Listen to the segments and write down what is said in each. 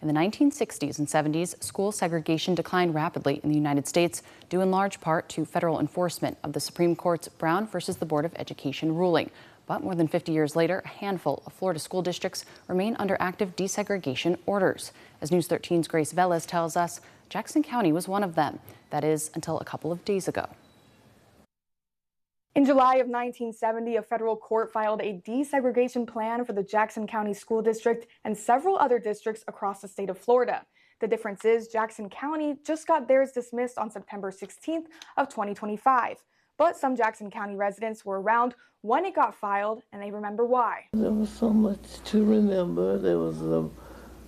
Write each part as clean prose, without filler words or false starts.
In the 1960s and 70s, school segregation declined rapidly in the United States, due in large part to federal enforcement of the Supreme Court's Brown versus the Board of Education ruling. But more than 50 years later, a handful of Florida school districts remain under active desegregation orders. As News 13's Grace Velez tells us, Jackson County was one of them. That is, until a couple of days ago. In July of 1970, a federal court filed a desegregation plan for the Jackson County School District and several other districts across the state of Florida. The difference is Jackson County just got theirs dismissed on September 16th of 2025. But some Jackson County residents were around when it got filed, and they remember why. There was so much to remember. There was a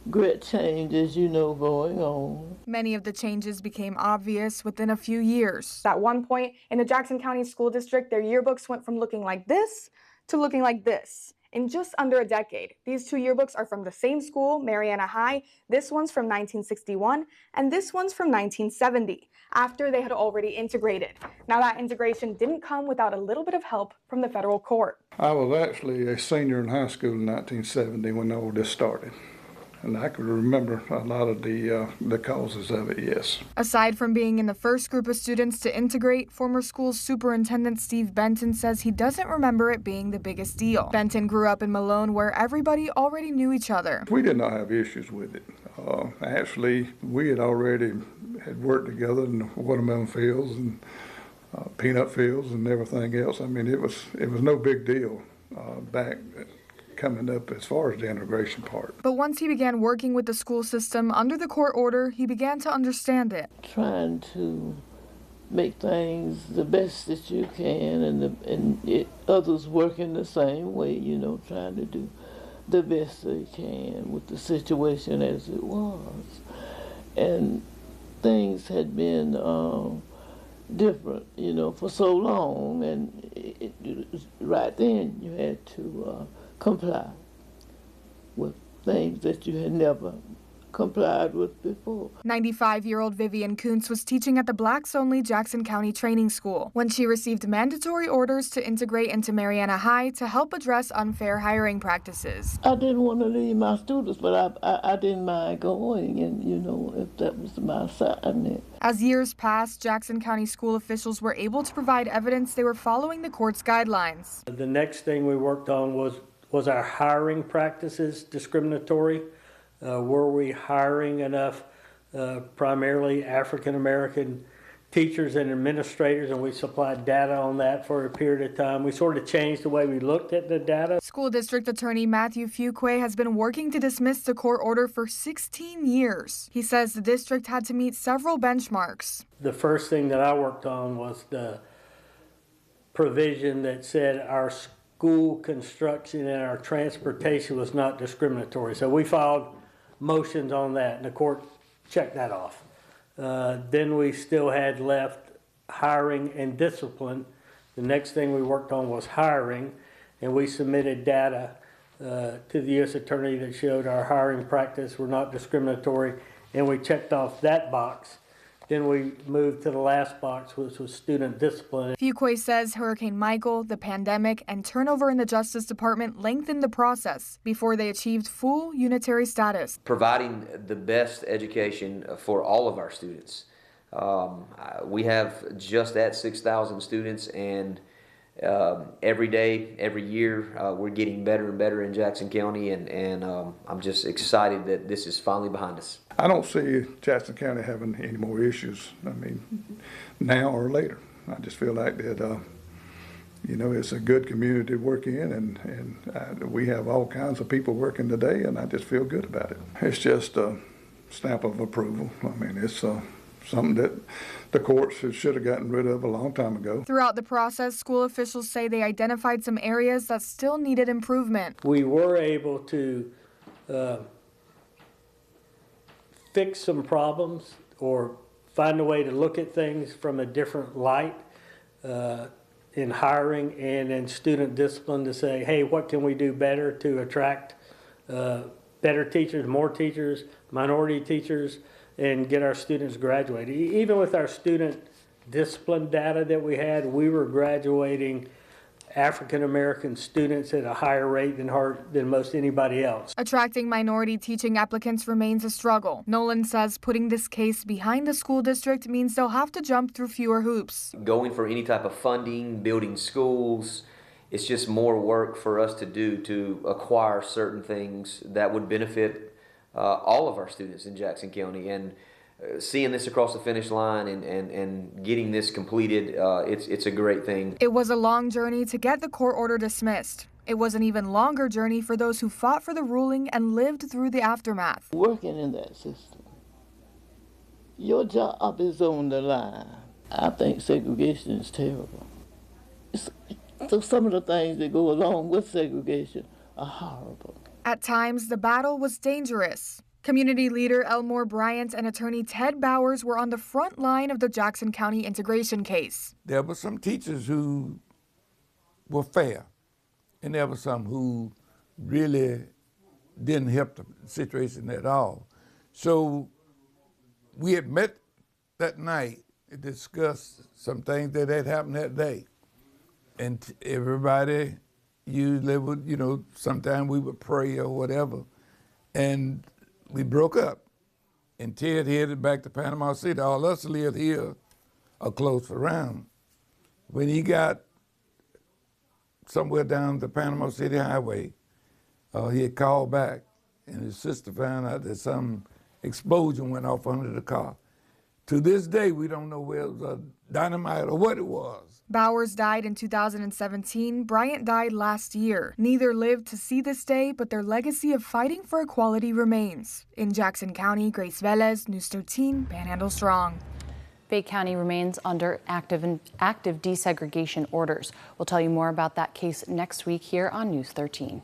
great change, as you know, going on. Many of the changes became obvious within a few years. At one point in the Jackson County School District, their yearbooks went from looking like this to looking like this in just under a decade. These two yearbooks are from the same school, Mariana High. This one's from 1961, and this one's from 1970, after they had already integrated. Now, that integration didn't come without a little bit of help from the federal court. I was actually a senior in high school in 1970 when all this started. And I could remember a lot of the causes of it, yes. Aside from being in the first group of students to integrate, former school superintendent Steve Benton says he doesn't remember it being the biggest deal. Benton grew up in Malone, where everybody already knew each other. We did not have issues with it. Actually, we had already worked together in watermelon fields and peanut fields and everything else. I mean, it was no big deal back coming up as far as the integration part. But once he began working with the school system under the court order, he began to understand it. Trying to make things the best that you can, and others working the same way, you know, trying to do the best they can with the situation as it was. And things had been different, you know, for so long, and right then you had to comply with things that you had never complied with before. 95-year-old Vivian Kuntz was teaching at the Blacks-only Jackson County Training School when she received mandatory orders to integrate into Mariana High to help address unfair hiring practices. I didn't want to leave my students, but I didn't mind going, and you know, if that was my assignment. As years passed, Jackson County school officials were able to provide evidence they were following the court's guidelines. The next thing we worked on was our hiring practices discriminatory? Were we hiring enough primarily African-American teachers and administrators, and we supplied data on that for a period of time. We sort of changed the way we looked at the data. School District Attorney Matthew Fuqua has been working to dismiss the court order for 16 years. He says the district had to meet several benchmarks. The first thing that I worked on was the provision that said our school construction and our transportation was not discriminatory. So we filed motions on that, and the court checked that off. Then we still had left hiring and discipline. The next thing we worked on was hiring, and we submitted data to the U.S. Attorney that showed our hiring practice were not discriminatory, and we checked off that box. Then we moved to the last box, which was student discipline. Fuqua says Hurricane Michael, the pandemic, and turnover in the Justice Department lengthened the process before they achieved full unitary status. Providing the best education for all of our students. We have just at 6,000 students, and every day, every year, we're getting better and better in Jackson County, and I'm just excited that this is finally behind us. I don't see Jackson County having any more issues, I mean, now or later. I just feel like that, you know, it's a good community to work in, and we have all kinds of people working today, and I just feel good about it. It's just a stamp of approval. I mean, it's something that the courts should have gotten rid of a long time ago. Throughout the process, school officials say they identified some areas that still needed improvement. We were able to fix some problems or find a way to look at things from a different light in hiring and in student discipline to say, hey, what can we do better to attract better teachers, more teachers, minority teachers, and get our students graduated. Even with our student discipline data that we had, we were graduating African American students at a higher rate than most anybody else. Attracting minority teaching applicants remains a struggle. Nolan says putting this case behind the school district means they'll have to jump through fewer hoops. Going for any type of funding, building schools, it's just more work for us to do to acquire certain things that would benefit all of our students in Jackson County. And seeing this across the finish line and getting this completed, it's a great thing. It was a long journey to get the court order dismissed. It was an even longer journey for those who fought for the ruling and lived through the aftermath. Working in that system, your job is on the line. I think segregation is terrible. So some of the things that go along with segregation are horrible. At times, the battle was dangerous. Community leader Elmore Bryant and attorney Ted Bowers were on the front line of the Jackson County integration case. There were some teachers who were fair, and there were some who really didn't help the situation at all. So we had met that night and discussed some things that had happened that day. And everybody usually would, sometimes we would pray or whatever. And we broke up. And Ted headed back to Panama City. All us lived here or close around. When he got somewhere down the Panama City Highway, he had called back, and his sister found out that some explosion went off under the car. To this day, we don't know whether it was a dynamite or what it was. Bowers died in 2017. Bryant died last year. Neither lived to see this day, but their legacy of fighting for equality remains. In Jackson County, Grace Velez, News 13, Panhandle Strong. Fayette County remains under active desegregation orders. We'll tell you more about that case next week here on News 13.